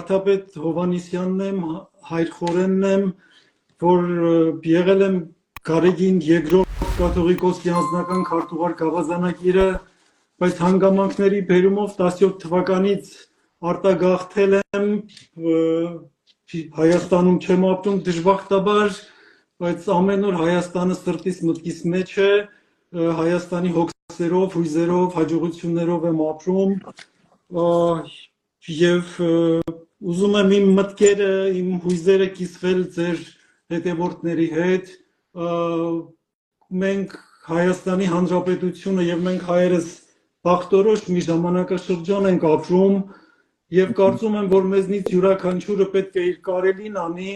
վարդապետ Հովհաննիսյանն եմ, հայր խորենն եմ, որ եղել եմ Գարեգին երկրորդ կաթողիկոսի անձնական քարտուղար գավազանակիրը, բայց հանգամանքների բերումով 17 թվականից արտագաղթել եմ, Հայաստանում չեմ ապրում դժբախտաբար, բայց ամեն օր Հայաստանը սրտիս մտքիս մեջ է, Հայաստանի հոգսերով, հույզերով, հաջողություններով եմ ապրում եւ ուզում եմ իմ մտքերը, իմ հույզերը կիսվել ձեր հետևորդների հետ, մենք Հայաստանի Հանրապետությունը եւ մենք հայերս բախտորոշ մի ժամանակաշրջան ենք ապրում եւ կարծում եմ, որ մեզնից յուրաքանչյուրը պետք է իր կարելին անի,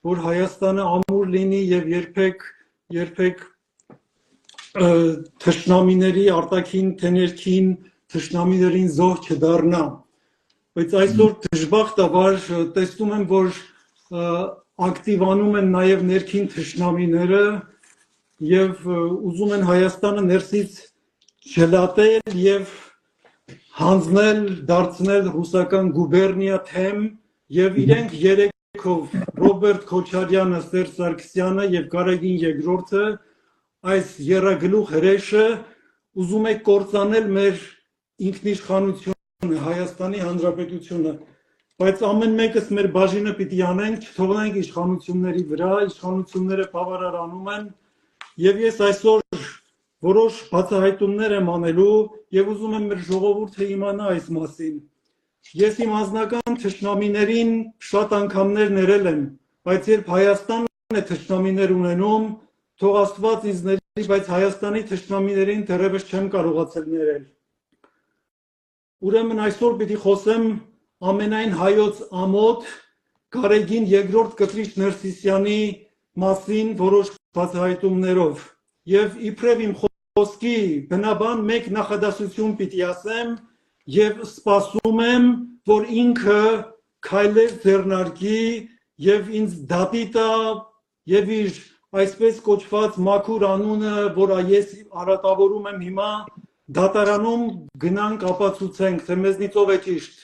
որ Հայաստանը ամուր լինի եւ երբեք թշնամիների արտաքին թե ներքին թշնամիներին զոհ չդառնա։ Բայց այսօր դժբախտաբար տեսնում եմ, որ ակտիվանում են նաեւ ներքին թշնամիները եւ ուզում են Հայաստանը ներսից ջլատել եւ հանձնել, դարձնել ռուսական գուբերնիա թեմ եւ իրենք երեքով Ռոբերտ Քոչարյանը, Սերժ Սարգսյանը եւ Գարեգին երկրորդը այս երագլուխ հրեշը ուզում է կործանել մեր ինքնիշխանությունը, Հայաստանի Հանրապետությունը, բայց ամեն մեկս մեր բաժինը պիտի անենք, չթողնենք իշխանությունների վրա, իշխանությունները բավարարանում են եւ ես այսօր որոշ բացահայտումներ եմ անելու եւ ուզում եմ մեր ժողովուրդը իմանա այս մասին։ Ես իմ անձնական թշնամիներին շատ անգամներ ներել եմ, բայց երբ Հայաստանն է թշնամիներ ունենում, թող Աստված ինձ ների, բայց Հայաստանի թշնամիներին դեռևս չեմ կարողացել ներել։ Ուրեմն այսօր պիտի խոսեմ ամենայն հայոց ամոթ Գարեգին երկրորդ Կտրիչ Ներսիսյանի մասին որոշ բացահայտումներով եւ իբրև իմ խոսքի բնաբան մեկ նախադասություն պիտի ասեմ եւ սպասում եմ, որ ինքը քայլեր ձեռնարկի եւ ինձ դատի տա եւ իր այսպես կոչված մաքուր անունը, որ ես արատավորում եմ հիմա, դատարանում գնանք ապացուցենք, թե մեզնից ով է ճիշտ։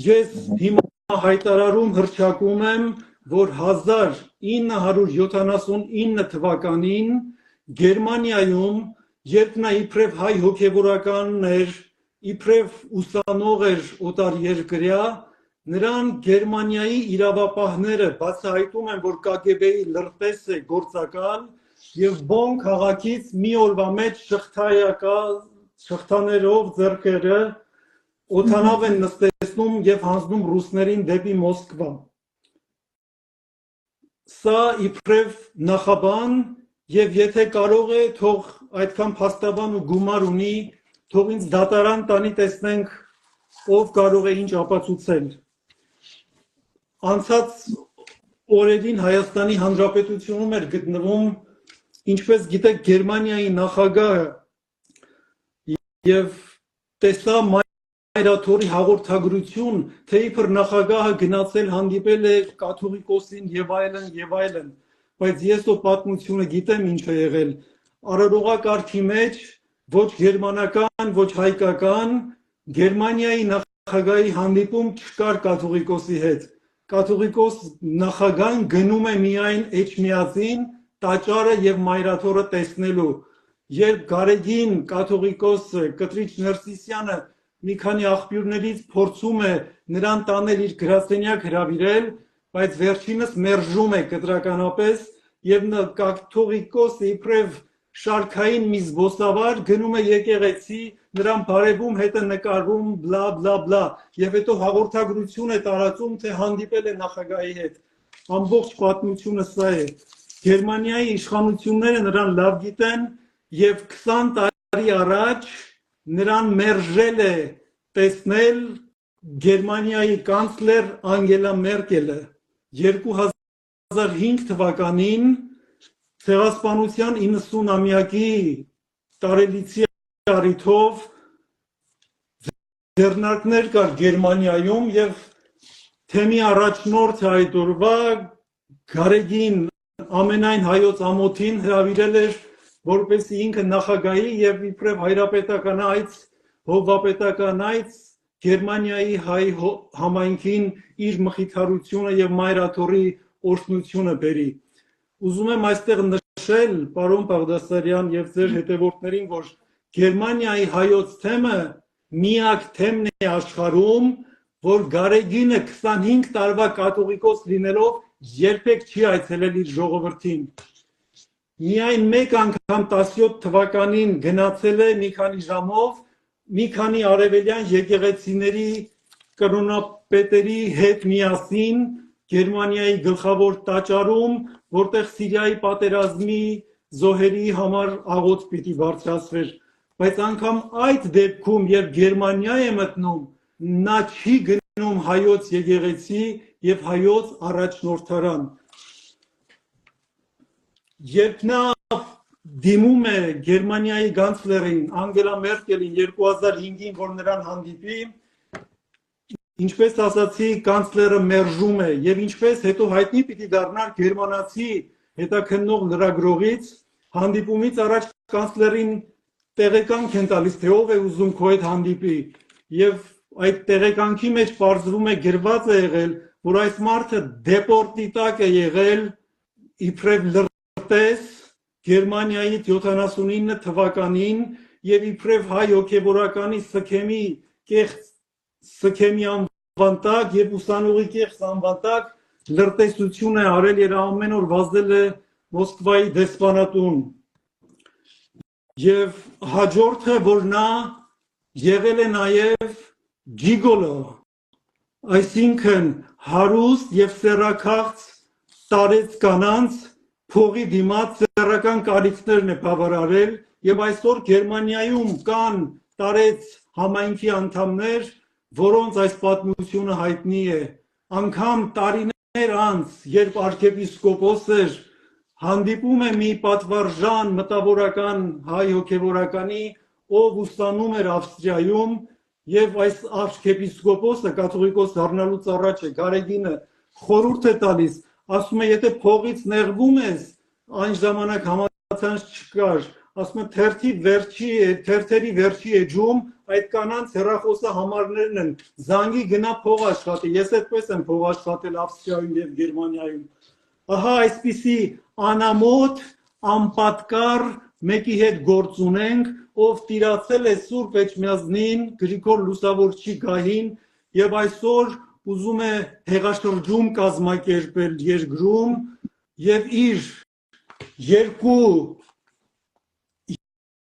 Ես հիմա հայտարարում հռչակում եմ, որ 1979 թվականին Գերմանիայում, երբ նա իբրև հայ հոգևորականն էր, իբրև ուսանող էր օտարերկրյա, նրան Գերմանիայի իրավապահները բացահայտում են, որ KGB-ի լրտես է գործակալ եւ Բոն քաղաքից մի օրվա մեջ շղթաներով ձեռքերը օդանավ են նստեցնում եւ հանձնում ռուսներին դեպի Մոսկվա։ Սա իբրև նախաբան եւ եթե կարող է, թող այդքան փաստաբան ու գումար ունի, թող ինձ դատարան տանի, տեսնենք ով կարող է ինչ ապացուցել։ Անցած օրերին Հայաստանի Հանրապետությունում էր գտնվում, ինչպես գիտեք, Գերմանիայի նախագահը եւ տեսա Մայրաթորի հաղորդագրություն, թե իբր նախագահը գնացել հանդիպել է կաթողիկոսին եւ այլն, բայց ես ո պատմությունը գիտեմ ինչ է եղել։ Արարողակարգի մեջ ոչ գերմանական, ոչ հայկական, Գերմանիայի նախագահի հանդիպում չկար կաթողիկոսի հետ։ Կաթողիկոս նախագահն գնում է միայն Էջմիածին, տաճարը եւ Մայրաթորը տեսնելու։ Երբ Գարեգին կաթողիկոսը Կտրիչ Ներսիսյանը մի քանի աղբյուրներից փորձում է նրան տանել իր գրասենյակ հրավիրել, բայց վերջինս մերժում է կտրականապես եւ նա կաթողիկոսը իբրև շարքային մի զբոսավար գնում է եկեղեցի, նրան բարևում, հետը նկարվում, բլա բլա բլա, եւ հետո հաղորդագրություն է տարածում, թե հանդիպել է նախագահի հետ։ Ամբողջ պատմությունը սա է։ Գերմանիայի իշխանությունները նրան լավ գիտեն եւ 20 տարի առաջ նրան մերժել է տեսնել Գերմանիայի կանցլեր Անգելա Մերկելը 2005 թվականին Ցեղասպանության 90-ամյակի տարելիցի առիթով ձեռնարկներ կար Գերմանիայում եւ թեմի առաջնորդը այդ օրվա Գարեգին ամենայն հայոց ամոթին հրավիրել էր, որպեսզի ինքը նախագահի եւ իբրև հայրապետական այց, հովվապետական այց Գերմանիայի հայ համայնքին իր մխիթարությունը եւ մայրաթորի օրհնությունը բերի։ Ուզում եմ այստեղ նշել, պարոն Բաղդասարյան եւ ձեր հետևորդներին, որ Գերմանիայի հայոց թեմը միակ թեմն է աշխարհում, որ Գարեգինը 25 տարվա կաթողիկոս լինելով երբեք չի այցելել իր ժողովրդին։ Միայն մեկ անգամ 17 թվականին գնացել է մի քանի ժամով, մի քանի արևելյան եկեղեցիների կրոնապետերի հետ միասին Գերմանիայի գլխավոր տաճարում, որտեղ Սիրիայի պատերազմի զոհերի համար աղոթք պիտի բարձրացվեր, բայց անգամ այդ դեպքում, երբ Գերմանիա է մտնում, նա չի գնում հայոց եկեղեցի եւ հայոց առաջնորդարան։ Երբ նա դիմում է Գերմանիայի կանցլերին Անգելա Մերկելին 2005-ին, որ նրան հանդիպի, ինչպես ասացի, կանցլերը մերժում է եւ ինչպես հետո հայտնի պիտի դառնար գերմանացի հետաքննող լրագրողից, հանդիպումից առաջ կանցլերին տեղեկանք են տալիս, թե ով է ուզում քո հետ հանդիպի եւ այդ տեղեկանքի մեջ բարձրում է գրված է եղել, որ այս մարդը դեպորտի տակ է եղել իբրև լրտես Գերմանիայի 79 թվականին եւ իբրև հայ հոգեվորականի Սքեմի կեղծ Սքեմի անվան տակ եւ ուսանողի կեղծ անվան տակ լրտեսություն է արել եւ ամեն օր վազել է Մոսկվայի դեսպանատուն։ Եվ հաջորդը, որ նա եղել է նաեւ ջիգոլո, այսինքն հարուստ եւ սեռաքաղց տարեց կանանց փողի դիմաց սեռական կարիքներն է բավարարել եւ այսօր Գերմանիայում կան տարեց համայնքի անդամներ, որոնց այս պատմությունը հայտնի է, անգամ տարիներ անց, երբ arczepiskopos էր, հանդիպում է մի պատվարժան մտավորական հայ հոգևորականի, ով ուսանում էր Ավստրիայում, եւ այս arczepiskoposը կաթողիկոս դառնալուց առաջ է Գարեգինը խորհուրդ է տալիս, ասում է, եթե փողից նեղվում ես, այն ժամանակ համացանց չկար, ասում է թերթերի վերջի էջում այդ կանանց հեռախոսահամարներն են, զանգի գնա փող աշխատի, ես այդպես եմ փող աշխատել Ավստրիայում եւ Գերմանիայում։ Ահա այսպիսի անամոթ, անպատկար մեկի հետ գործ ունենք, ով տիրացել է Սուրբ Էջմիածնին, Գրիգոր Լուսավորչի գահին եւ այսօր ուզում է հեղաշրջում կազմակերպել երկրում եւ իր երկու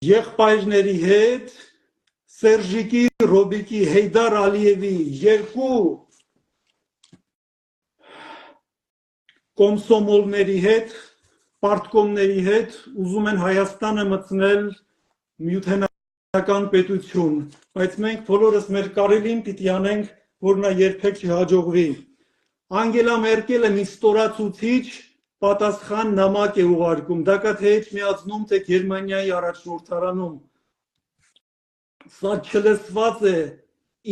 եղբայրների հետ Սերժիկի, Ռոբիկի, Հեյդար Ալիևի երկու կոմսոմոլների հետ, պարտկոմների հետ ուզում են Հայաստանը մտցնել միութենական պետություն, բայց մենք բոլորս մեր կարելին պիտի անենք, որ նա երբեք չհաջողվի։ Անգելա Մերկելը մի ստորացուցիչ պատասխան նամակ է ուղարկում, դա կա թե Էջմիածնում, թե Գերմանիայի առաջնորդարանում։ Սա չլսված է,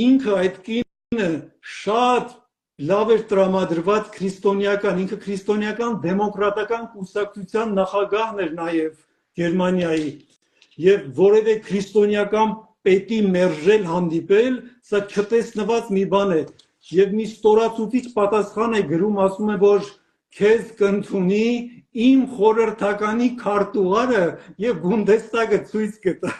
ինքը այդ կինը շատ լավ էր տրամադրված քրիստոնեական, ինքը քրիստոնեական դեմոկրատական կուսակցության նախագահն էր նաև Գերմանիայի եւ որևէ քրիստոնեական պետի մերժել հանդիպել, սա չտեսնված մի բան է եւ մի ստորացուցիչ պատասխան է գրում, ասում է, որ քեզ կընդունի իմ խորհրդականի քարտուղարը եւ Բունդեստագը ցույց կտա։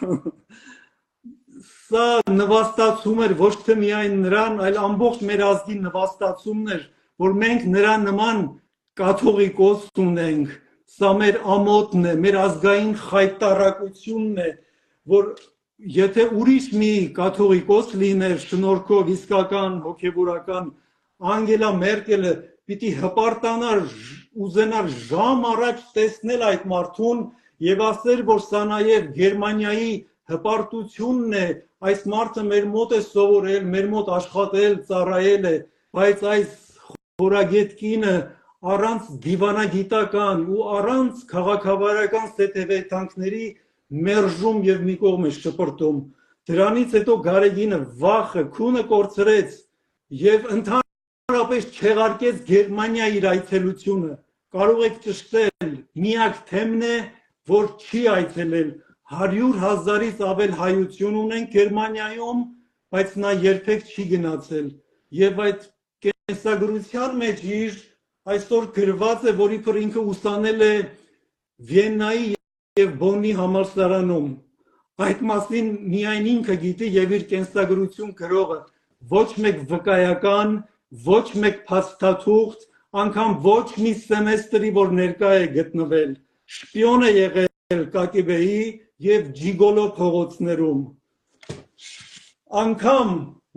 Սա նվաստացում էր ոչ թե միայն նրան, այլ ամբողջ մեր ազգի նվաստացումն էր, որ մենք նրա նման կաթողիկոս ունենք, սա մեր ամոթն է, մեր ազգային խայտարակությունն է, որ եթե ուրիշ մի կաթողիկոս լիներ, շնորհքով իսկական հոգևորական, Անգելա Մերկելը պիտի հպարտանար, ուզենար ժամ առաջ տեսնել այդ մարդուն եւ ասել, որ սա նաեւ Գերմանիայի հպարտությունն է, այս մարդը մեր մոտ է սովորել, մեր մոտ աշխատել, ծառայել է, բայց այս խորագետ կինը առանց դիվանագիտական ու առանց քաղաքավարական սեթևեթանքների մերժում եւ մի կողմ է շպրտում։ Դրանից հետո Գարեգինը վախը, քունը կորցրեց եւ ընդհանրապես չեղարկեց Գերմանիա իր այցելությունը։ Կարող եք ճշտել, միակ թեմն է, որ չի այցելել 100,000-ից ավել հայություն ունենք Գերմանիայում բայց նա երբեք չի գնացել եւ այդ կենսագրության մեջ իր այսօր գրված է, որ իբր ինքը ուսանել է Վիեննայի եւ Բոնի համալսարանում։ Այդ մասին միայն ինքը գիտի եւ իր կենսագրություն գրողը, ոչ մեկ վկայական, ոչ մեկ փաստաթուղթ, անգամ ոչ մի սեմեստրի, որ ներկա է գտնվել, շպիոն է եղել ԿԳԲ-ի եւ ջիգոլո փողոցներում։ Անգամ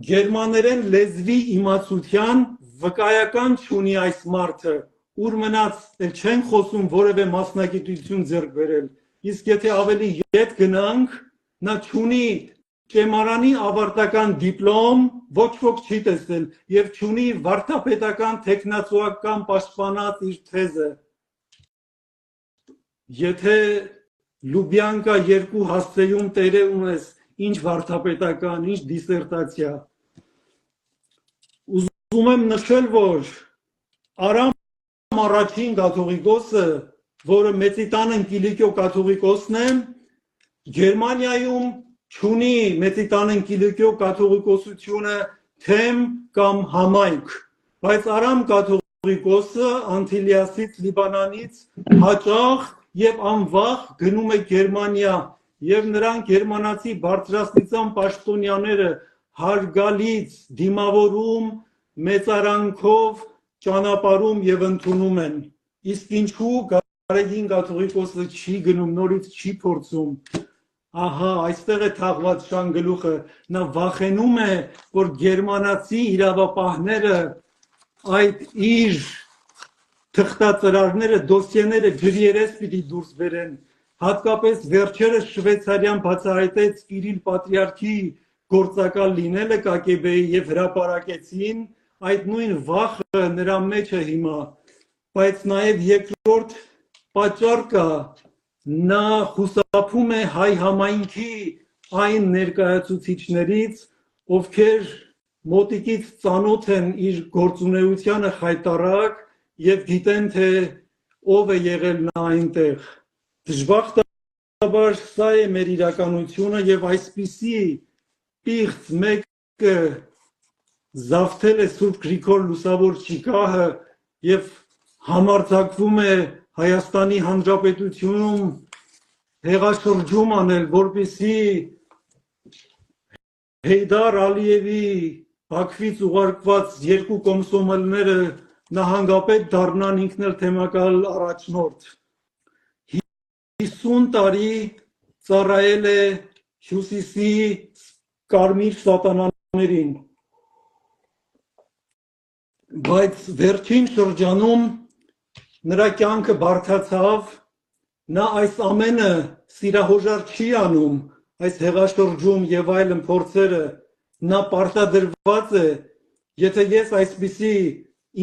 գերմաներեն լեզվի իմացության վկայական չունի այս մարդը, ուր մնաց չեն խոսում որևէ մասնագիտություն ձեռք բերել, իսկ եթե ավելի ետ գնանք, նա չունի կեմարանի ավարտական դիպլոմ, ոչ ոք չի տեսել եւ չունի վարդապետական տեխնացուական պաշտպանած իր թեզը։ Եթե Լուբյանկա 2 հասցեում տերը ունես, ինչ վարդապետական, ինչ դիսերտացիա։ Ուզում եմ նշել, որ Արամ առաջին կաթողիկոսը, որը Մեծիտանն Կիլիկիո կաթողիկոսն է, Գերմանիայում չունի Մեծիտանն Կիլիկիո կաթողիկոսությունը թեմ կամ համայնք, բայց Արամ կաթողիկոսը Անտիլիասից, Լիբանանից հաճախ եւ անվախ գնում է Գերմանիա եւ նրան գերմանացի բարձրաստիճան պաշտոնյաները հարգալից դիմավորում, մեծարանքով ճանապարհում եւ ընդունում են։ Իսկ ինչու Գարեգին կաթողիկոսը չի գնում, նորից չի փորձում։ Ահա, այստեղ է թաղված շանգլուխը, նա վախենում է, որ գերմանացի իրավապահները այդ իր թղթածրարները, դոսիեները ջրիերես պիտի դուրս բերեն։ Հատկապես վերջերս Շվեյցարիան բացահայտեց Կիրիլ Պատրիարքի գործակալ լինելը ԿԳԲ-ի եւ հրապարակեցին, այդ նույն վախը նրա մեջ է հիմա, բայց նաեւ երկրորդ պատճառ կա, նա խուսափում է հայ համայնքի այն ներկայացուցիչներից, ովքեր մոտիկից ծանոթ են իր գործունեությանը խայտառակ եւ գիտեն թե ով է եղել նա այնտեղ։ Դժբախտաբար սա է մեր իրականությունը եւ այսպիսի պիղծ մեկը զավթել է Սուրբ Գրիգոր Լուսավոր Չիկահը եւ համարձակվում է Հայաստանի Հանրապետությունում հեղաշրջում անել, որպեսզի Հեյդար Ալիևի Բաքվից ուղարկված 2 կոմսոմոլները նահանգապետ դառնան, ինքն էլ թեմակալ առաջնորդ։ 50 տարի ծառայել է Հյուսիսի կարմիր սատանաներին, բայց վերջին շրջանում նրա կյանքը բարդացավ, նա այս ամենը սիրահոժար չի անում, այս հեղաշրջում եւ այլն փորձերը, նա պարտադրված է, եթե ես այսպիսի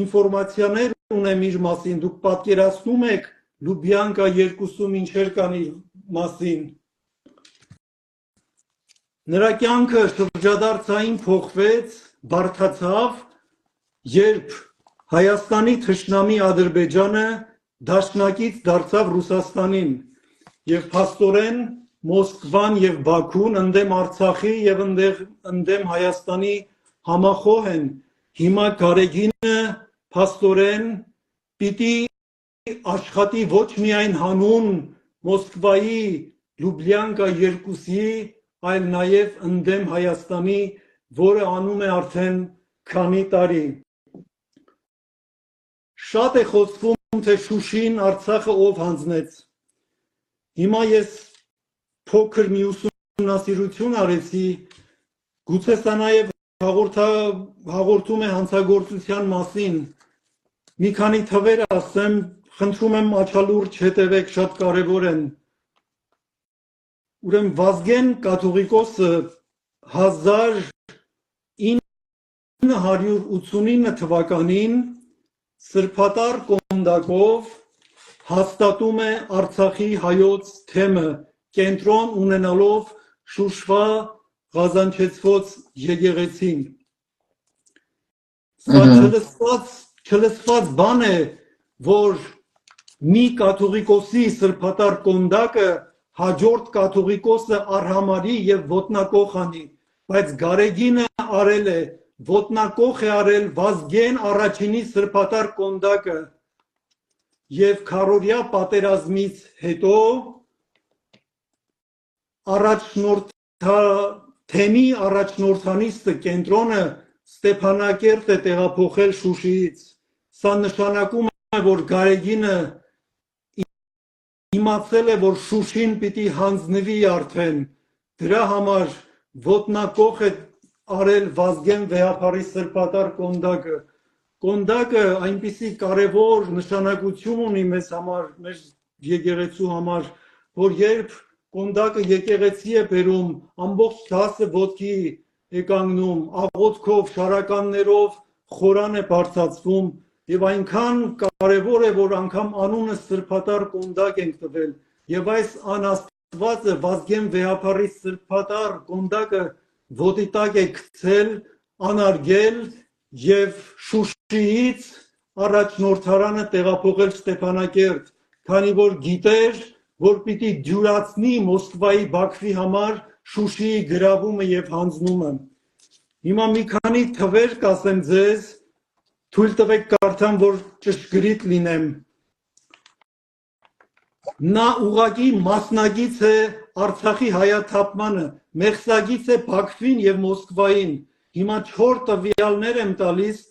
ինֆորմացիաներ ունեմ իր մասին, դուք պատկերացնում եք Լուբյանկա 2-ում ինչեր կան իր մասին։ Նրա կյանքը շրջադարձային փոխվեց, բարդացավ, երբ Հայաստանի թշնամի Ադրբեջանը դաշնակից դարձավ Ռուսաստանին եւ փաստորեն Մոսկվան եւ Բաքուն ընդդեմ Արցախի եւ ընդդեմ Հայաստանի համախոհ են։ Հիմա Գարեգինը փաստորեն պիտի աշխատի ոչ միայն հանուն Մոսկվայի Լուբլյանկա 2-ի, այլ նաեւ ընդդեմ Հայաստանի, որը անում է արդեն քանի տարի։ Շատ է խոսվում, թե Շուշին Արցախը ով հանձնեց։ Հիմա ես փոքր մի ուսումնասիրություն արեցի, գուցե սա նաև հաղորդում է հանցագործության մասին։ Մի քանի թվեր ասեմ, խնդրում եմ աչալուրջ հետևեք, շատ կարևոր են։ Ուրեմն Վազգեն կաթողիկոսը 1989 թվականին սրբատար կոնդակով հաստատում է Արցախի հայոց թեմը, կենտրոն ունենալով Շուշվա Ղազանչեցված եկեղեցին։ Սա չլսված բան է, որ մի կաթողիկոսի սրբատար կոնդակը հաջորդ կաթողիկոսը արհամարի եւ ոտնակող անի, բայց Գարեգինը արել է, ոտնակոխ է արել Վազգեն առաջինի սրբատար կոնդակը և քառորյա պատերազմից հետո թեմի առաջնորդանիստը կենտրոնը Ստեփանակերտ է տեղափոխել Շուշիից։ Սա նշանակում է, որ Գարեգինը իմացել է, որ Շուշին պիտի հանձնվի արդեն, դրա համար ոտնակոխ է արել Վազգեն վեհափարի սրբատար կոնդակը։ Կոնդակը այնպիսի կարևոր նշանակություն ունի մեզ համար, մեր եկեղեցու համար, որ երբ կոնդակը եկեղեցի է բերում, ամբողջ դասը ոտքի է կանգնում, աղոթքով, շարականներով խորան է բարձրացվում եւ այնքան կարևոր է, որ անգամ անունը սրբատար կոնդակ ենք տվել եւ այս անաստվածը Վազգեն վեհափարի սրբատար կոնդակը ոտի տակ է գցել, անարգել եւ Շուշիից առաջնորդարանը տեղափոխել Ստեփանակերտ, քանի որ գիտեր, որ պիտի դյուրացնի Մոսկվայի Բաքվի համար Շուշիի գրավումը եւ հանձնումը։ Հիմա մի քանի թվեր կասեմ ձեզ, թույլ տվեք կարդամ, որ ճշգրիտ լինեմ։ Նա ուղղակի մասնագից է Արցախի հայաթափմանը, մեղսագից է Բաքվին եւ Մոսկվային։ Հիմա 4 տվյալներ եմ տալիս,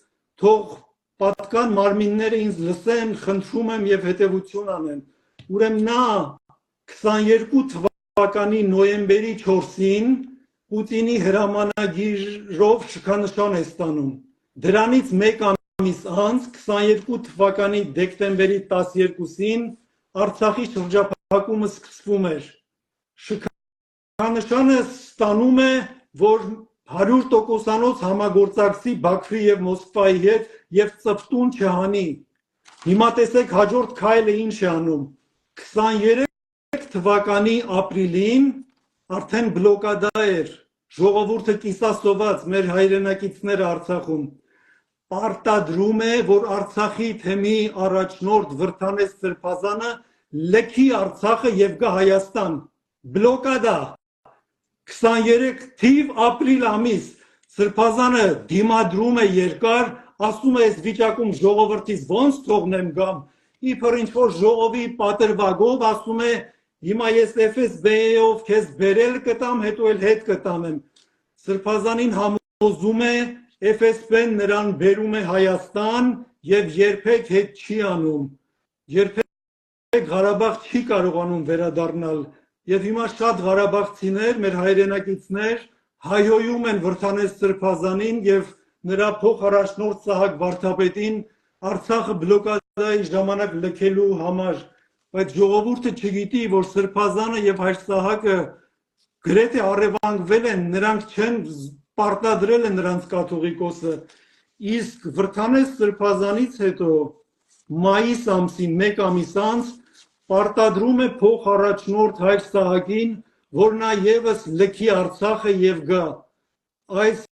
թող պատկան մարմինները ինձ լսեն, խնդրում եմ եւ հետեւություն անեն։ Ուրեմն նա 22 թվականի նոյեմբերի 4-ին Պուտինի հրամանագիրով շքանշան է ստանում։ Դրանից մեկ ամիս անց 22 թվականի դեկտեմբերի 12-ին Արցախի շրջափակումը սկսվում էր։ Շքանշանը ստանում է, որ 100%-անոց համագործակցի Բաքվի եւ Մոսկվայի հետ եւ ծպտուն չհանի։ Հիմա տեսեք հաջորդ քայլը ինչ է անում։ 23 թվականի ապրիլին արդեն բլոկադա էր, ժողովուրդը կիսասոված, մեր հայրենակիցները Արցախում։ Պարտադրում է, որ Արցախի թեմի առաջնորդ Վրդանես Սրբազանը լքի Արցախը եւ գա Հայաստան։ Բլոկադա 23 թիվ ապրիլ ամիս Սրբազանը դիմադրում է երկար, ասում է, այս վիճակում ժողովրդից ոնց թողնեմ գամ, իբր ինչ-որ ժողովի պատրվագով ասում է, հիմա ես FSB-ով քեզ բերել կտամ, հետո էլ հետ կտանեմ։ Սրբազանին համոզում է, FSB-ն նրան բերում է Հայաստան եւ երբեք հետ չի անում։ Երբեք Ղարաբաղ չի կարողանում վերադառնալ։ Եվ հիմա շատ ղարաբաղցիներ, մեր հայրենակիցներ հայհոյում են Վրդանես Սրբազանին եւ նրա փոխարաշնորհ Սահակ Վարդապետին Արցախը բլոկադայի ժամանակ լքելու համար, բայց ժողովուրդը չգիտի, որ Սրբազանը եւ հայր Սահակը գրեթե առևանգվել են, նրանք չեն պարտադրել են նրանց կաթողիկոսը, իսկ Վրդանես Սրբազանից հետո մայիս ամսին, մեկ ամիս անց պարտադրում է փոխարաջնորդ հայր Սահակին, որ նա եւս լքի Արցախը եւ գա։ Այս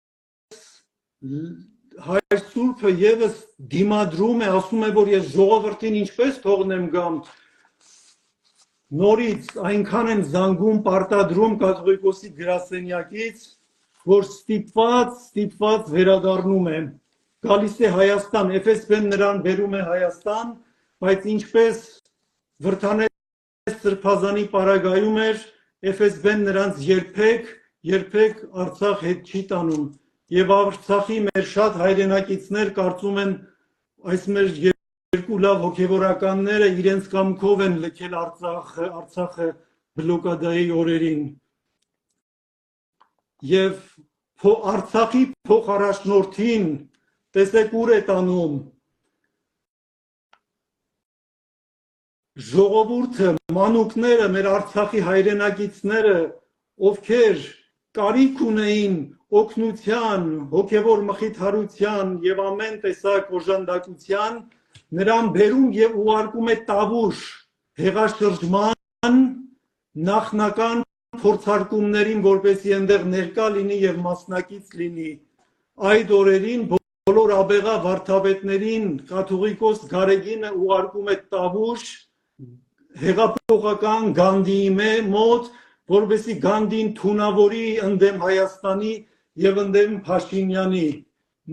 հայր Սուրբը եւս դիմադրում է, ասում է, որ ես ժողովրդին ինչպես թողնեմ գամ։ Նորից այնքան են զանգում, պարտադրում կաթողիկոսի գրասենյակից, որ ստիպված վերադառնում է։ Գալիս է Հայաստան, FSB-ն նրան բերում է Հայաստան, բայց ինչպես Վրդանես Սրբազանի պարագայում էր, FSB-ն նրանց երբեք Արցախ հետ չի տանում։ Եվ Արցախի մեր շատ հայրենակիցներ կարծում են, այս մեր երկու լավ հոգևորականները իրենց կամքով են լքել Արցախը բլոկադայի օրերին։ Եվ Արցախի փոխարաշնորդին տեսեք ուր է տանում։ Ժողովուրդը, մանուկները, մեր Արցախի հայրենակիցները, ովքեր կարիք ունեին օգնության, հոգևոր մխիթարության եւ ամեն տեսակ օժանդակության, նրան բերում եւ ուղարկում է Տավուշ հեղաշրջման նախնական փորձարկումներին, որպեսզի այնտեղ ներկա լինի եւ մասնակից լինի։ Այդ օրերին բոլոր աբեղա վարդապետներին կաթողիկոս Գարեգինը ուղարկում է Տավուշ հեղափոխական Գանդիի մոտ, որպեսզի Գանդին թունավորի ընդդեմ Հայաստանի եւ ընդդեմ Փաշինյանի։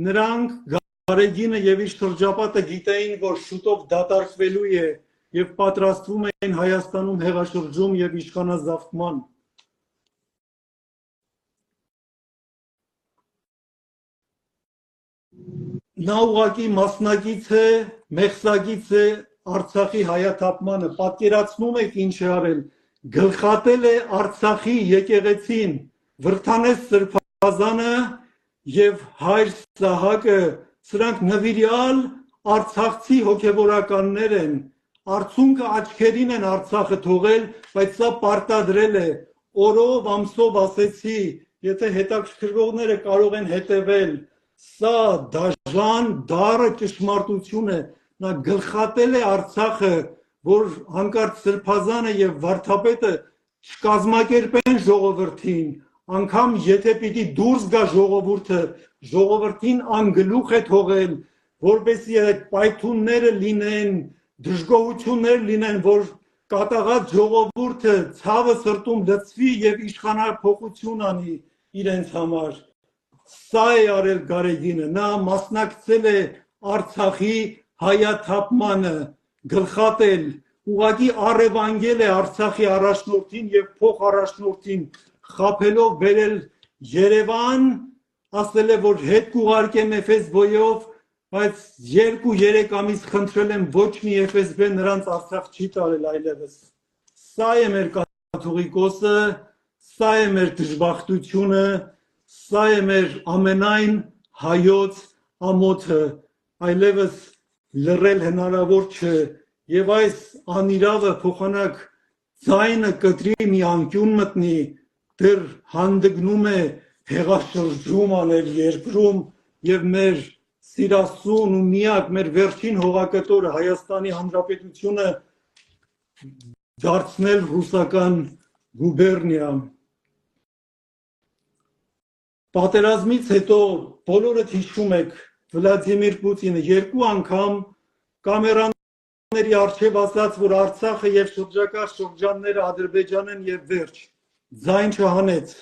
Նրանք Գարեգինը եւ իր շրջապատը գիտեին, որ շուտով դատարկվելու է եւ պատրաստվում էին Հայաստանում հեղաշրջում եւ իշխանազավթման։ Նա ուղղակի մասնակից է, մեղսագից է Արցախի հայաթափմանը, պատկերացնում եք ինչ է արել, գլխատել է Արցախի եկեղեցին, Վրդանես Սրբազանը եւ Հայր Սահակը, սրանք նվիրյալ արցախցի հոգևորականներ են, արցունքը աչքերին են Արցախը թողել, բայց սա պարտադրել է, օրով ամսով ասեցի, եթե հետաքրքրվողները կարող են հետևել, սա դաժան, դառը ճշմարտություն է, նա գլխատել է Արցախը, որ հանկարծ Սրբազանը եւ Վարդապետը չկազմակերպեն ժողովրդին, անգամ եթե պիտի դուրս գա ժողովուրդը, ժողովրդին անգլուխ է թողել, որպեսզի այդ պայթունները լինեն, դժգոհություններ լինեն, որ կատաղած ժողովուրդը ցավը սրտում լցվի եւ իշխանափոխություն անի իրենց համար։ Սա է արել Գարեգինը, նա մասնակցել է Արցախի հայաթափմանը, գլխատել, ուղղակի առևանգել է Արցախի առաջնորդին եւ փոխարաջնորդին, խաբելով բերել Երևան, ասել է, որ հետ կուղարկեմ FSB-ով, բայց 2-3 ամիս խնդրել եմ, ոչ մի FSB նրանց Արցախ չի տարել այլևս։ Սա է մեր կաթողիկոսը, սա է մեր դժբախտությունը, սա է մեր ամենայն հայոց ամոթը, այլևս լռել հնարավոր չէ, եւ այս անիրավը փոխանակ ձայնը կտրի մի անկյուն մտնի, դեռ հանդգնում է հեղաշրջում անել երկրում եւ մեր սիրասուն ու միակ մեր վերջին հողակտորը Հայաստանի Հանրապետությունը դարձնել ռուսական գուբերնիա։ Պատերազմից հետո բոլորդ հիշում եք Վլադիմիր Պուտինը 2 անգամ կամերաների առջև ասաց, որ Արցախը եւ շրջակա շրջանները Ադրբեջան են եւ վերջ, ձայն չհանեց։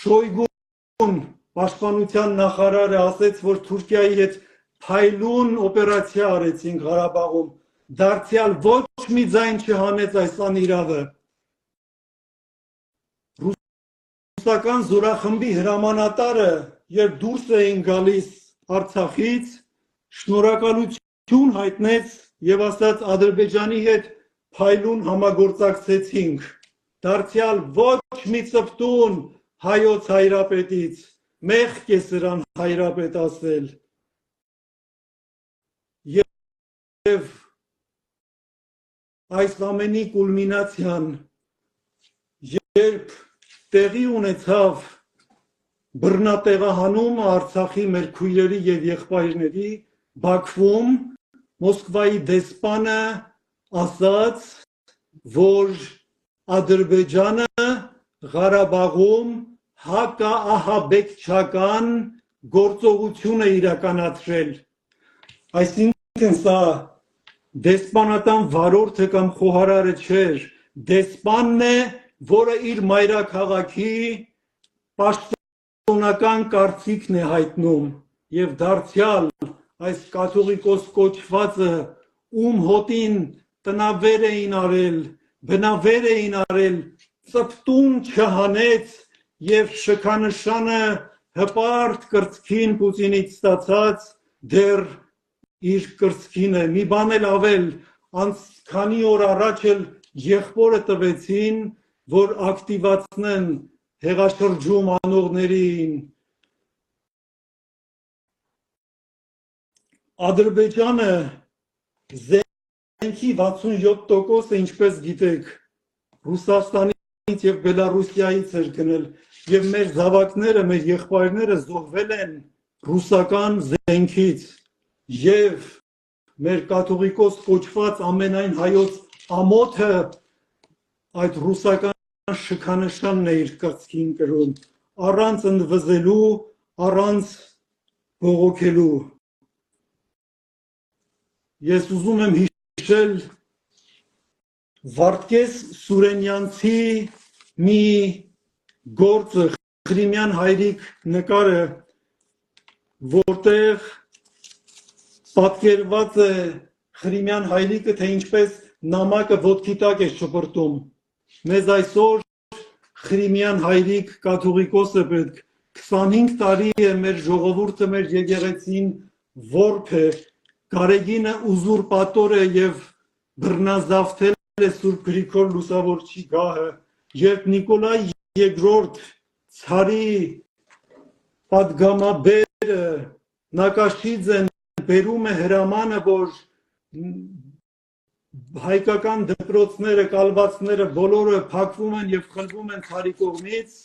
Շոյգուն պաշտպանության նախարարը ասեց, որ Թուրքիայի հետ փայլուն օպերացիա արեցին Ղարաբաղում, դարձյալ ոչ մի ձայն չհանեց այս անիրավը։ Ռուսական զորախմբի հրամանատարը, երբ դուրս էին գալիս Արցախից, շնորհակալություն հայտնեց եւ ասաց Ադրբեջանի հետ փայլուն համագործակցեցինք, դարձյալ ոչ մի ծպտուն հայոց հայրապետից, մեղք է սրան հայրապետ ասել։ Եվ այս ամենի կուլմինացիան, երբ տեղի ունեցավ բռնատեղահանումը Արցախի մեր քույրերի եւ եղբայրների, Բաքվում Մոսկվայի դեսպանը ասաց, որ Ադրբեջանը Ղարաբաղում հակաահաբեկչական գործողություն է իրականացրել։ Այսինքն սա դեսպանատան վարորդը կամ խոհարարը չէր, դեսպանն է, որը իր մայրաքաղաքի պաշտոնական կարծիքն է հայտնում եւ դարձյալ այս կաթողիկոս կոչվածը ում հոտին տնավեր էին արել, բնավեր էին արել, ծպտուն չհանեց եւ շքանշանը հպարտ կրծքին Պուտինից ստացած դեռ իր կրծքին է։ Մի բան էլ ավել, քանի օր առաջ էլ եղբորը տվեցին, որ ակտիվացնեն հեղաշրջում անողներին։ Ադրբեջանը զենքի 67%-ը, ինչպես գիտեք, Ռուսաստանից եւ Բելարուսիայից էր գնել, եւ մեր զավակները, մեր եղբայրները զոհվել են ռուսական զենքից, եւ մեր կաթողիկոս կոչված ամենայն հայոց ամոթը այդ ռուսական շքանշանն է իր կրծքին կրում, առանց ընդվզելու, առանց բողոքելու։ Ես ուզում եմ հիշել Վարդգես Սուրենյանցի մի գործը, Ղրիմյան հայրիկ նկարը, որտեղ պատկերված է Ղրիմյան հայրիկը, թե ինչպես նամակը ոտքի տակ է շպրտում։ Մեզ այսօր Ղրիմյան հայրիկ կաթողիկոսը պետք 25 տարի է մեր ժողովուրդը, մեր եկեղեցին որբ է, Գարեգինը ուզուրպատոր է և բռնազավթել է Սուրբ Գրիգոր Լուսավորչի գահը, երբ Նիկոլայ II ցարի պատգամաբերը Նակաշիձեն բերում է հրամանը, որ հայկական դպրոցները, կալվածքները բոլորը փակվում են և խլվում են ցարի կողմից,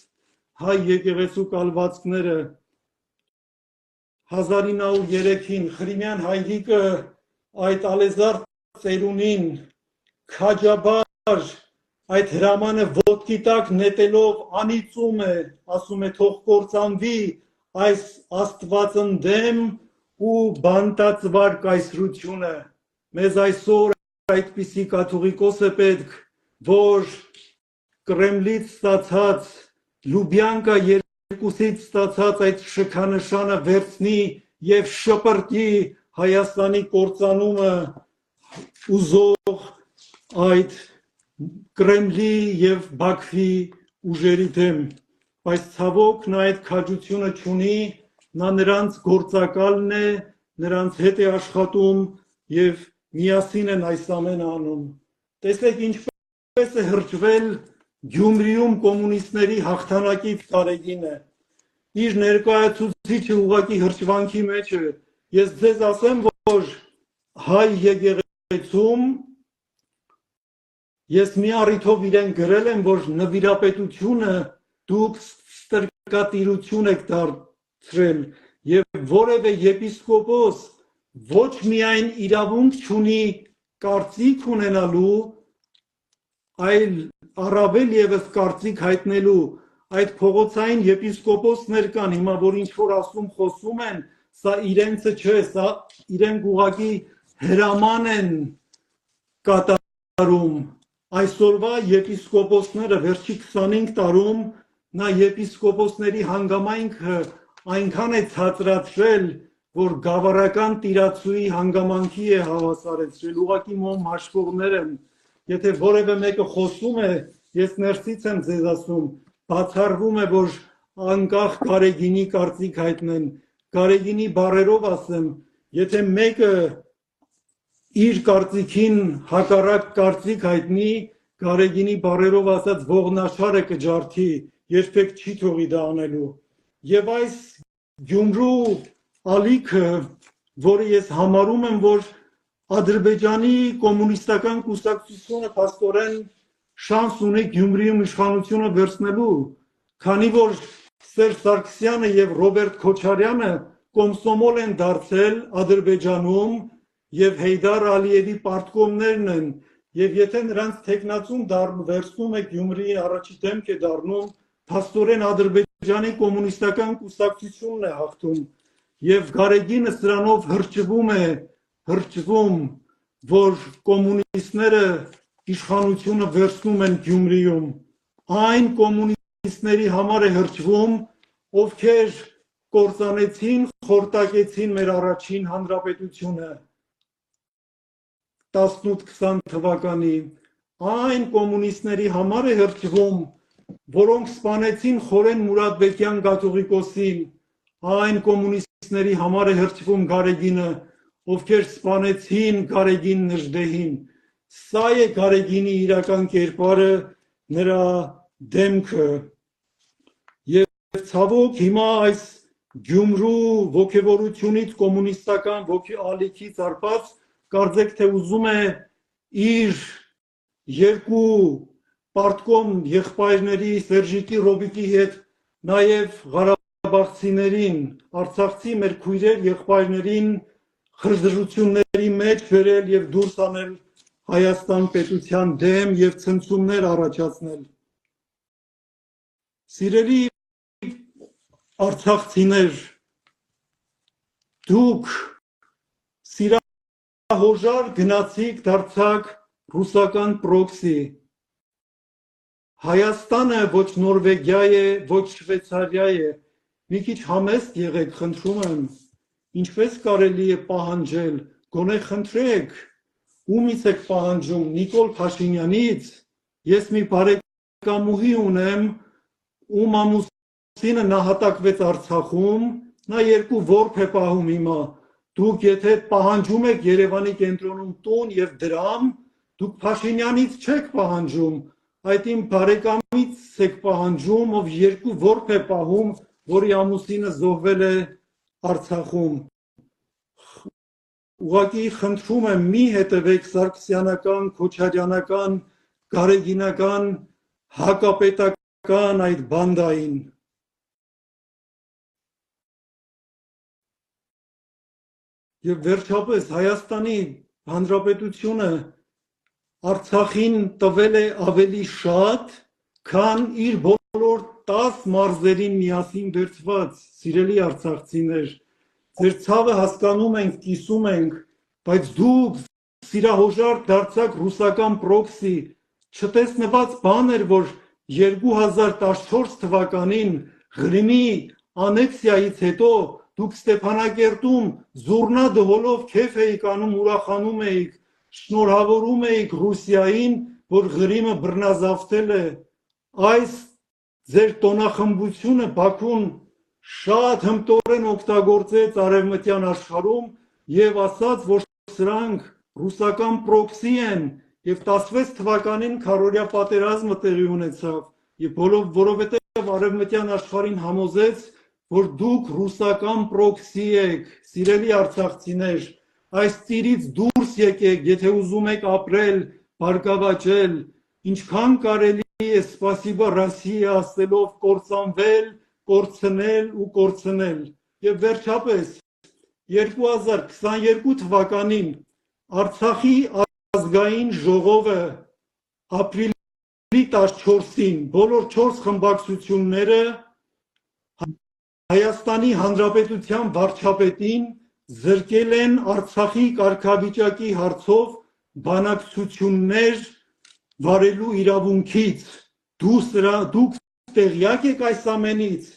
հայ եկեղեցու կալվածքները 1903-ին Ղրիմյան հայրիկը այդ ալեզարդ ծերունին քաջաբար այդ հրամանը ոտքի տակ նետելով անիծում է, ասում է թող կործանվի այս աստվածընդեմ ու բանտածվար կայսրությունը։ Մեզ այսօր այդպիսի կաթողիկոս է պետք, որ Կրեմլից ստացած Լուբյանկա երկուսից ստացած այդ շքանշանը վերցնի և շպրտի Հայաստանի կործանումը ուզող այդ Կրեմլի և Բաքվի ուժերի դեմ, բայց ցավոք նա այդ քաջությունը չունի, նա նրանց գործակալն է, նրանց հետ է աշխատում և միասին են այս ամենը անում։ Տեսեք ինչպես է հրճվել Գյումրիում կոմունիստների հաղթանակից Գարեգինը, իր ներկայացուցիչը ուղղակի հրճվանքի մեջ է։ Ես ձեզ ասեմ, որ հայ եկեղեցում ես մի առիթով իրեն գրել եմ, որ նվիրապետությունը դուք ստրկատիրություն եք դարձրել և որևէ եպիսկոպոս ոչ միայն իրավունք չունի կարծիք ունենալու, այլ առավել ևս կարծիք հայտնելու, այդ փողոցային եպիսկոպոսներ կան հիմա, որ ինչ-որ ասում խոսում են, սա իրենցը չէ, սա իրենք ուղղակի հրաման են կատարում։ Այսօրվա եպիսկոպոսները վերջի 25 տարում նա եպիսկոպոսների հանգամանքը այնքան է ցածրացրել, որ գավառական տիրացուի հանգամանքի է հավասարեցրել, ուղղակի մոմ հաշվողներ են։ Եթե որևէ մեկը խոսում է, ես ներսից եմ ձեզ ասում, բացառվում է, որ անկախ Գարեգինի կարծիք հայտնեն, Գարեգինի բառերով ասեմ, եթե մեկը իր կարծիքին հակառակ կարծիք հայտնի, Գարեգինի բառերով ասած ողնաշարը կջարդի, երբեք չի թողի դա անելու։ Եվ այս Գյումրու ալիքը, որը ես համարում եմ, որ Ադրբեջանի կոմունիստական կուսակցությունը փաստորեն շանս ունի Գյումրիում իշխանությունը վերցնելու, քանի որ Սերժ Սարգսյանը և Ռոբերտ Քոչարյանը կոմսոմոլ են դարձել Ադրբեջանում և Հեյդար Ալիևի պարտկոմներն են, և եթե նրանց թեկնածուն վերցնում է Գյումրիի առաջի դեմք է դառնում, փաստորեն Ադրբեջանի կոմունիստական կուսակցությունն է հաղթում, և Գարեգինը սրանով հրճվում, որ կոմունիստները իշխանությունը վերցնում են Գյումրիում, այն կոմունիստների համար է հրճվում, ովքեր կործանեցին, խորտակեցին մեր առաջին հանրապետությունը 18-20 թվականի, այն կոմունիստների համար է հրճվում, որոնք սպանեցին Խորեն Մուրադբեկյան կաթողիկոսին, այն կոմունիստների համար է հրճվում Գարեգինը, ովքեր սպանեցին Գարեգին Նժդեհին։ Սա է Գարեգինի իրական կերպարը, նրա դեմքը։ Եվ ցավոք հիմա այս Գյումրու ոգևորությունից, կոմունիստական ալիքից արված, կարծեք թե ուզում է իր երկու պարտկոմ եղբայրների Սերժիկի Ռոբիկի հետ նաև Ղարաբաղցիներին, արցախցի մեր քույրեր եղբայրներին խրձրությունների մեջ բերել և դուրս անել Հայաստան պետության դեմ և ցնցումներ առաջացնել։ Սիրելի արցախցիներ, դուք սիրահորժար գնացիք, դարձաք ռուսական պրոքսի, Հայաստանը ոչ Նորվեգիա է, ոչ Շվեյցարիա է։ Մի քիչ համեստ եղեք, խնդրում եմ։ Ինչպես կարելի է պահանջել, գոնե խնդրեք, ումից եք պահանջում, Նիկոլ Փաշինյանից։ Ես մի բարեկամուհի ունեմ, ում ամուսինը նահատակվեց Արցախում, նա 2 որբ է պահում հիմա։ Դուք եթե պահանջում եք Երևանի կենտրոնում տուն եւ դրամ, դուք Փաշինյանից չեք պահանջում, այդ իմ բարեկամից եք պահանջում, ով 2 որբ է պահում, որի ամուսինը զոհվել է Արցախում։ Ուղղակի խնդրում եմ, մի հետևեք սարգսյանական, քոչարյանական, գարեգինական, հակապետական այդ բանդային։ Եվ վերջապես Հայաստանի Հանրապետությունը Արցախին տվել է ավելի շատ, քան իր բոլոր 10 մարզերին միասին վերցված, սիրելի արցախցիներ, ձեր ցավը հասկանում ենք, կիսում ենք, բայց դուք սիրահոժարկ դարձաք ռուսական պրոքսի, չտեսնված բան էր, որ 2014 թվականին Ղրիմի անեքսիայից հետո դուք Ստեփանակերտում զուռնա դհոլով քեֆ էիք անում, ուրախանում էիք, շնորհավորում էիք Ռուսիային, որ Ղրիմը բռնազավթել է։ Այս ձեր տոնախմբությունը Բաքուն շատ հմտորեն օգտագործեց արևմտյան աշխարհում եւ ասաց, որ սրանք ռուսական պրոքսի են եւ 16 թվականին քարորյա պատերազմը տեղի ունեցավ եւ որովհետեւ արևմտյան աշխարհին համոզեց, որ դուք ռուսական պրոքսի եք, սիրելի արցախցիներ, այս ծիրից դուրս եկեք, եթե ուզում եք ապրել, բարգավաճել, ինչքան կարելի է սպասիբա Ռոսիա ասելով կործանվել, կորցնել ու կորցնել։ Եվ վերջապես 2022 թվականին Արցախի ազգային ժողովը ապրիլի 14-ին բոլոր 4 խմբակցությունները Հայաստանի Հանրապետության վարչապետին զրկել են Արցախի կարգավիճակի հարցով բանակցություններ վարելու իրավունքից։ Դուք տեղյակ եք այս ամենից,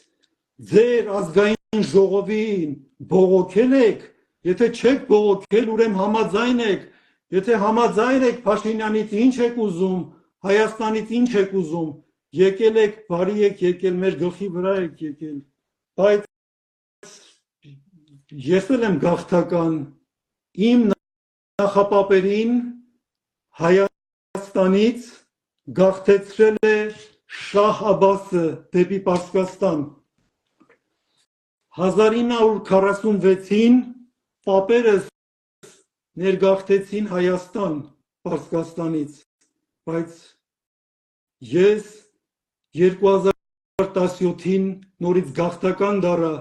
ձեր ազգային ժողովին բողոքել եք, եթե չեք բողոքել, ուրեմն համաձայն եք, եթե համաձայն եք Փաշինյանից ինչ եք ուզում, Հայաստանից ինչ եք ուզում, եկել եք, բարի եք եկել, մեր գլխի վրա եք եկել, բայց ես էլ եմ գաղթական, իմ նախապապերին Հայաստանից գաղթեցրել է Շահ Աբասը դեպի Պարսկաստան։ 1946-ին պապերս ներգաղթեցին Հայաստան Պարսկաստանից, բայց ես 2017-ին նորից գաղթական դառա,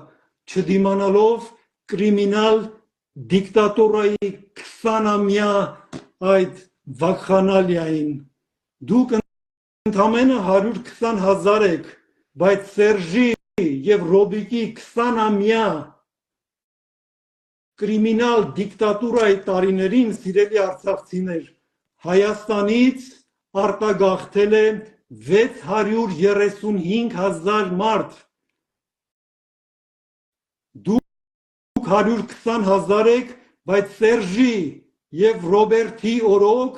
չդիմանալով կրիմինալ դիկտատորայի 20-ամյա այդ վակխանալիային։ Դուք ընդամենը 120,000 եք, բայց Սերժի եւ Ռոբիկի 20-ամյա կրիմինալ դիկտատուրայի տարիներին, սիրելի արցախցիներ, Հայաստանից արտագաղթել է 635,000 մարդ։ Դուք 120,000 եք, բայց Սերժի եւ Ռոբերտի օրոք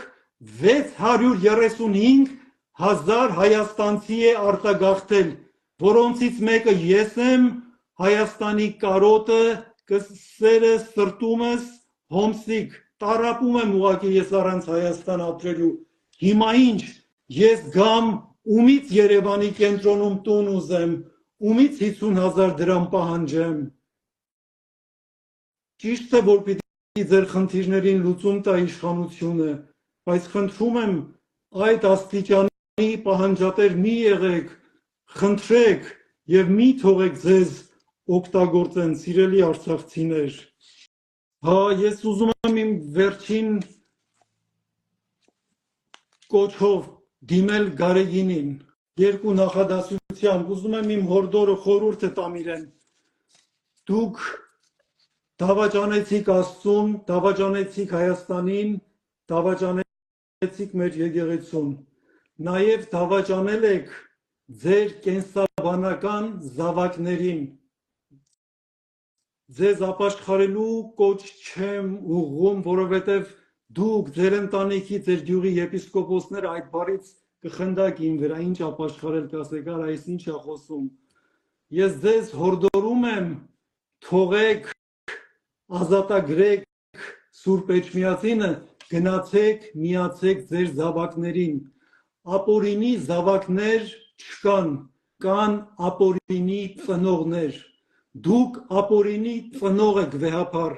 635,000 հայաստանցի է արտագաղթել, որոնցից մեկը ես եմ, Հայաստանի կարոտը, սերը, սրտումս, հոմսիկ, տարապում եմ ուղղակի ես առանց Հայաստան ապրելու։ Հիմա ինչ, ես գամ, ումից Երևանի կենտրոնում տուն ուզեմ, ումից 50,000 դրամ պահանջեմ։ Ճիշտ է, որ պիտի ձեր խնդիրներին լուծում տա իշխանությունը, բայց խնդրում եմ այդ աստիճանի պահանջատեր մի եղեք, խնդրեք եւ մի թողեք ձեզ օգտագործեն, սիրելի արցախցիներ։ Հա, ես ուզում եմ իմ վերջին կոչով դիմել Գարեգինին, 2 նախադասությամբ, ուզում եմ իմ հորդորը խորհուրդը տամ իրեն։ Դուք դավաճանեցիք Աստծուն, դավաճանեցիք Հայաստանին, դավաճանեցիք մեր եկեղեցուն։ նաև դավաճանել եք ձեր կենսաբանական զավակներին։ Ձեզ ապաշխարելու կոչ չեմ ուղղում, որովհետև դուք ձեր ընտանիքի, ձեր գյուղի եպիսկոպոսները այդ բառից կխնդակին վրա, ինչ ապաշխարել կասեք, արա այս ինչ է խոսում։ Ես ձեզ հորդորում եմ, թողեք, ազատագրեք Սուրբ Էջմիածինը, գնացեք, միացեք ձեր զավակներին։ Ապօրինի զավակներ չկան, կան ապօրինի ծնողներ։ Դուք ապօրինի ծնող եք վեհապար,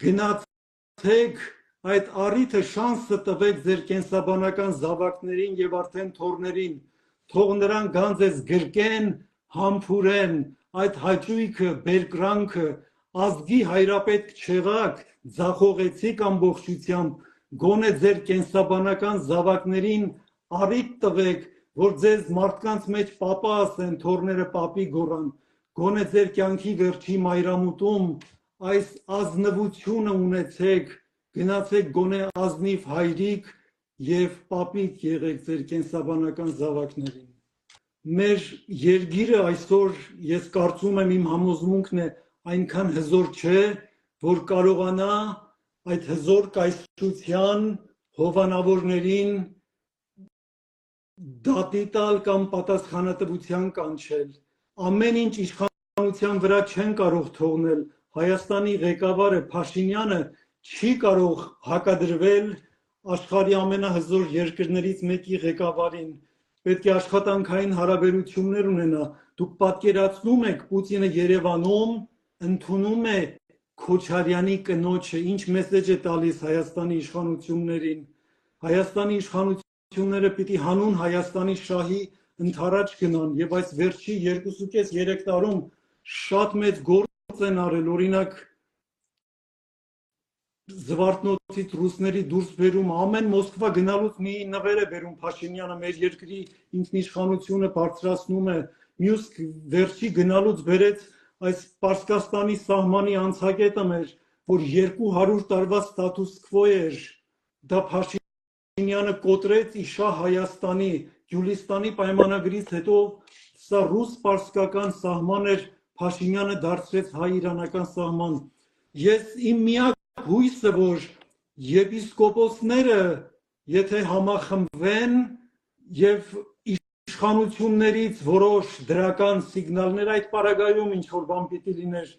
գնացեք այդ առիթը շանսը տվեք ձեր կենսաբանական զավակներին և արդեն թոռներին, թող նրանք գան ձեզ գրկեն, համբուրեն, այդ հաճույքը, բերկրանքը, ազգի հայրապետք չեղաք, ձախողեցիք ամբողջությամբ, գոնե ձեր կենսաբանական զավակներին առիթ տվեք, որ ձեզ մարդկանց մեջ պապա ասեն, թոռները պապի գոռան, գոնե ձեր կյանքի վերջի մայրամուտում այս ազնվությունը ունեցեք, գնացեք գոնե ազնիվ հայրիկ և պապիկ եղեք ձեր կենսաբանական զավակներին։ Մեր երկիրը այսօր, ես կարծում եմ իմ համոզմունքն է, այնքան հզոր չէ, որ կարողանա այդ հզոր կայսրության հովանավորներին դատի տալ կամ պատասխանատվության կանչել։ Ամեն ինչ իշխանության վրա չեն կարող թողնել։ Հայաստանի ղեկավարը Փաշինյանը չի կարող հակադրվել աշխարհի ամենահզոր երկրներից մեկի ղեկավարին, պետք է աշխատանքային հարաբերություններ ունենա։ Դուք պատկերացնում եք, Պուտինը Երևանում ընդունում է Քոչարյանի կնոջը, ինչ մեսեջ է տալիս Հայաստանի իշխանություններին։ Հայաստանի իշխանությունները պիտի հանուն Հայաստանի շահի ընդառաջ գնան եւ այս վերջի 2.5-3 տարում շատ մեծ գործ են արել, օրինակ Զվարթնոցից ռուսների դուրս բերում, ամեն Մոսկվա գնալուց մի նվեր է բերում Փաշինյանը, մեր երկրի ինքնիշխանությունը բարձրացնում է, մյուս վերջի գնալուց բերեց այս Պարսկաստանի սահմանի անցակետը մեր, որ 200 տարվա ստատուս քվո էր, դա Փաշինյանը կոտրեց իշա Հայաստանի, Գյուլիստանի պայմանագրից հետո սա ռուս-պարսկական սահման էր, Փաշինյանը դարձրեց հայ-իրանական սահման։ Ես իմ միակ հույսը, որ եպիսկոպոսները, եթե համախմբվեն եւ իշխանություններից որոշ դրական սիգնալներ այդ պարագայում ինչ որ բան պիտի լիներ,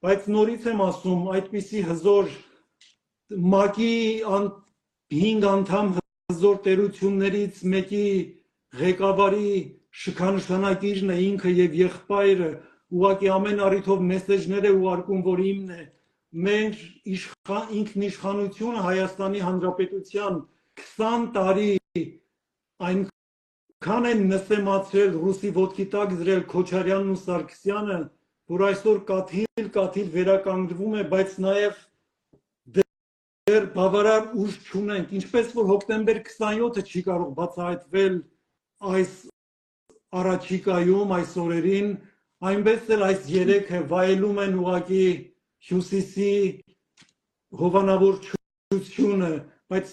բայց նորից եմ ասում, այդպիսի հզոր ՄԱԿ-ի 5 անդամ հզոր տերություններից մեկի ղեկավարի շքանշանակիրն է ինքը եւ եղբայրը, ուղղակի ամեն առիթով մեսեջներ է ուղարկում, որ իմն է։ Մեր ինքնիշխանությունը Հայաստանի Հանրապետության 20 տարի այնքան են նսեմացրել, ռուսի ոտքի տակ դրել Քոչարյանն ու Սարգսյանը, որ այսօր կաթիլ վերականգնվում է, բայց նաև դեռ բավարար ուժ չունենք, ինչպես որ հոկտեմբեր 27-ը չի կարող բացահայտվել այս առաջիկայում, այս օրերին, այնպես էլ այս երեքը վայելում են ուղղակի Հյուսիսի հովանավորչությունը, բայց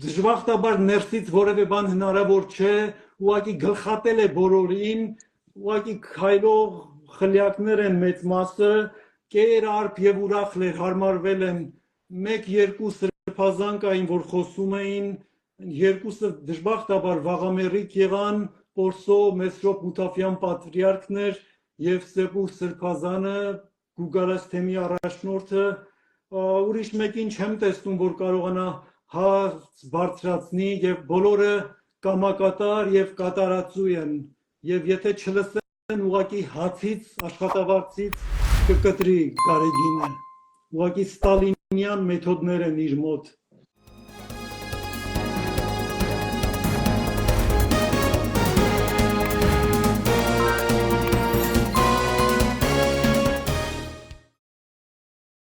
դժբախտաբար ներսից որևէ բան հնարավոր չէ, ուղղակի գլխատել է բոլորին, ուղղակի քայլող խլյակներ են մեծ մասը, կեր, արփ եւ ուրախ հարմարվել են, 1-2 սրբազան կային, որ խոսում էին, երկուսը դժբախտաբար վաղամերիկ եղան, Պորսո Մեսրոպ Մութաֆյան պատրիարքներ եւ Սեպուր Սրբազանը, Գուգարաս թեմի առաջնորդը, ուրիշ մեկին չեմ տեսնում, որ կարողանա հարց բարձրացնի եւ բոլորը կամակատար եւ կատարածու են եւ եթե չլսեն ուղղակի հացից, աշխատավարձից կկտրի Գարեգինը, ուղղակի ստալինյան մեթոդներ են իր մոտ